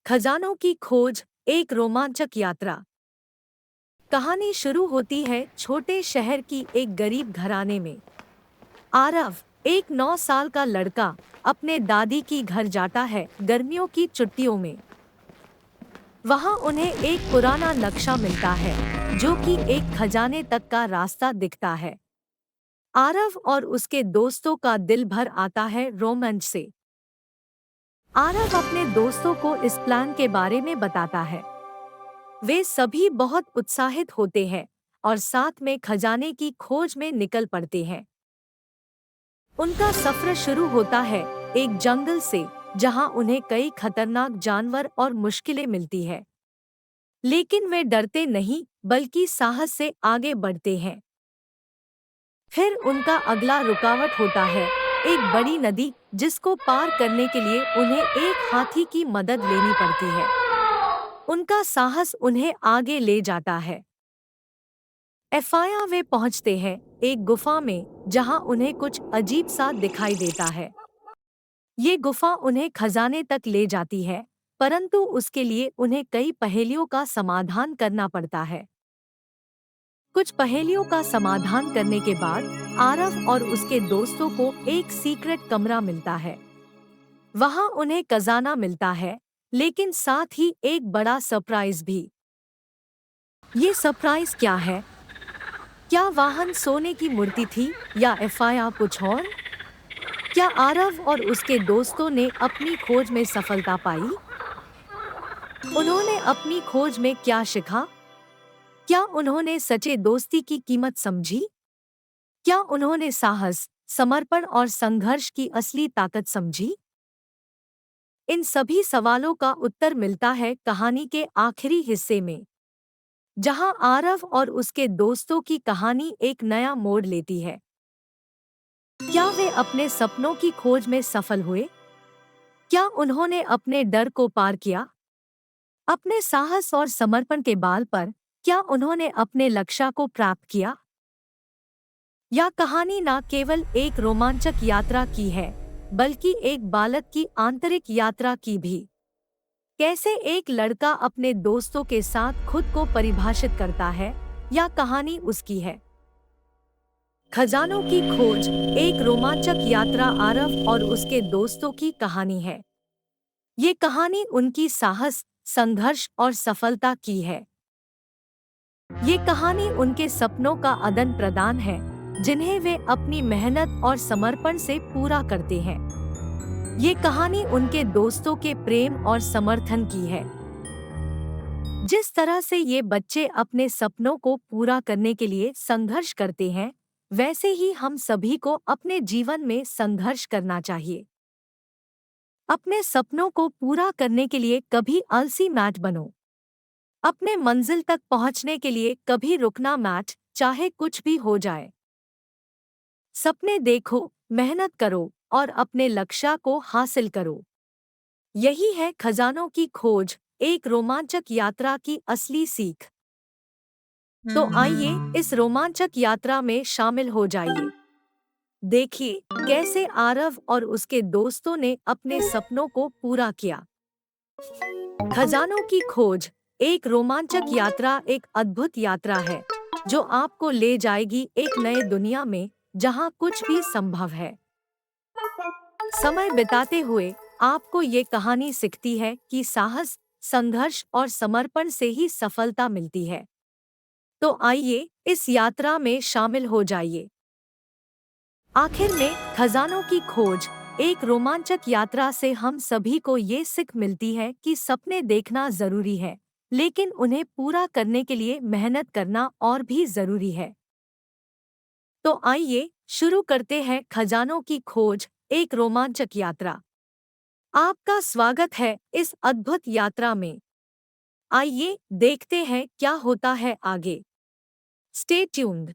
खजानों की खोज, एक रोमांचक यात्रा। कहानी शुरू होती है छोटे शहर की एक गरीब घराने में। आरव, एक 9 साल का लड़का, अपने दादी की घर जाता है गर्मियों की छुट्टियों में। वहाँ उन्हें एक पुराना नक्शा मिलता है जो कि एक खजाने तक का रास्ता दिखता है। आरव और उसके दोस्तों का दिल भर आता है रोमांच से। आरव अपने दोस्तों को इस प्लान के बारे में बताता है। वे सभी बहुत उत्साहित होते हैं और साथ में खजाने की खोज में निकल पड़ते हैं। उनका सफर शुरू होता है एक जंगल से, जहां उन्हें कई खतरनाक जानवर और मुश्किलें मिलती है। लेकिन वे डरते नहीं, बल्कि साहस से आगे बढ़ते हैं। फिर उनका अगला रुकावट होता है एक बड़ी नदी, जिसको पार करने के लिए उन्हें एक हाथी की मदद लेनी पड़ती है। उनका साहस उन्हें आगे ले जाता है। वे पहुंचते हैं एक गुफा में, जहां उन्हें कुछ अजीब सा दिखाई देता है। ये गुफा उन्हें खजाने तक ले जाती है, परंतु उसके लिए उन्हें कई पहेलियों का समाधान करना पड़ता है। कुछ पहेलियों का समाधान करने के बाद आरव और उसके दोस्तों को एक सीक्रेट कमरा मिलता है। वहां उन्हें खजाना मिलता है, लेकिन साथ ही एक बड़ा सरप्राइज भी। ये सरप्राइज क्या है? क्या वाहन सोने की मूर्ति थी, या एफआईआर कुछ और? क्या आरव और उसके दोस्तों ने अपनी खोज में सफलता पाई? उन्होंने अपनी खोज में क्या सीखा? क्या उन्होंने सच्चे दोस्ती की कीमत समझी? क्या उन्होंने साहस, समर्पण और संघर्ष की असली ताकत समझी? इन सभी सवालों का उत्तर मिलता है कहानी के आखिरी हिस्से में, जहां आरव और उसके दोस्तों की कहानी एक नया मोड़ लेती है। क्या वे अपने सपनों की खोज में सफल हुए? क्या उन्होंने अपने डर को पार किया? अपने साहस और समर्पण के बल पर क्या उन्होंने अपने लक्ष्य को प्राप्त किया? यह कहानी न केवल एक रोमांचक यात्रा की है, बल्कि एक बालक की आंतरिक यात्रा की भी। कैसे एक लड़का अपने दोस्तों के साथ खुद को परिभाषित करता है, यह कहानी उसकी है। खजानों की खोज, एक रोमांचक यात्रा आरव और उसके दोस्तों की कहानी है। ये कहानी उनकी साहस, संघर्ष और सफलता की है। ये कहानी उनके सपनों का आदान प्रदान है, जिन्हें वे अपनी मेहनत और समर्पण से पूरा करते हैं। ये कहानी उनके दोस्तों के प्रेम और समर्थन की है। जिस तरह से ये बच्चे अपने सपनों को पूरा करने के लिए संघर्ष करते हैं, वैसे ही हम सभी को अपने जीवन में संघर्ष करना चाहिए। अपने सपनों को पूरा करने के लिए कभी आलसी मत बनो। अपने मंजिल तक पहुंचने के लिए कभी रुकना मत, चाहे कुछ भी हो जाए। सपने देखो, मेहनत करो और अपने लक्ष्य को हासिल करो। यही है खजानों की खोज, एक रोमांचक यात्रा की असली सीख। तो आइए इस रोमांचक यात्रा में शामिल हो जाइए। देखिए कैसे आरव और उसके दोस्तों ने अपने सपनों को पूरा किया। खजानों की खोज, एक रोमांचक यात्रा एक अद्भुत यात्रा है, जो आपको ले जाएगी एक नए दुनिया में, जहां कुछ भी संभव है। समय बिताते हुए आपको ये कहानी सिखाती है कि साहस, संघर्ष और समर्पण से ही सफलता मिलती है। तो आइए इस यात्रा में शामिल हो जाइए। आखिर में खजानों की खोज, एक रोमांचक यात्रा से हम सभी को ये सीख मिलती है कि सपने देखना जरूरी है, लेकिन उन्हें पूरा करने के लिए मेहनत करना और भी जरूरी है। तो आइए शुरू करते हैं खजानों की खोज, एक रोमांचक यात्रा। आपका स्वागत है इस अद्भुत यात्रा में। आइए देखते हैं क्या होता है आगे। Stay tuned.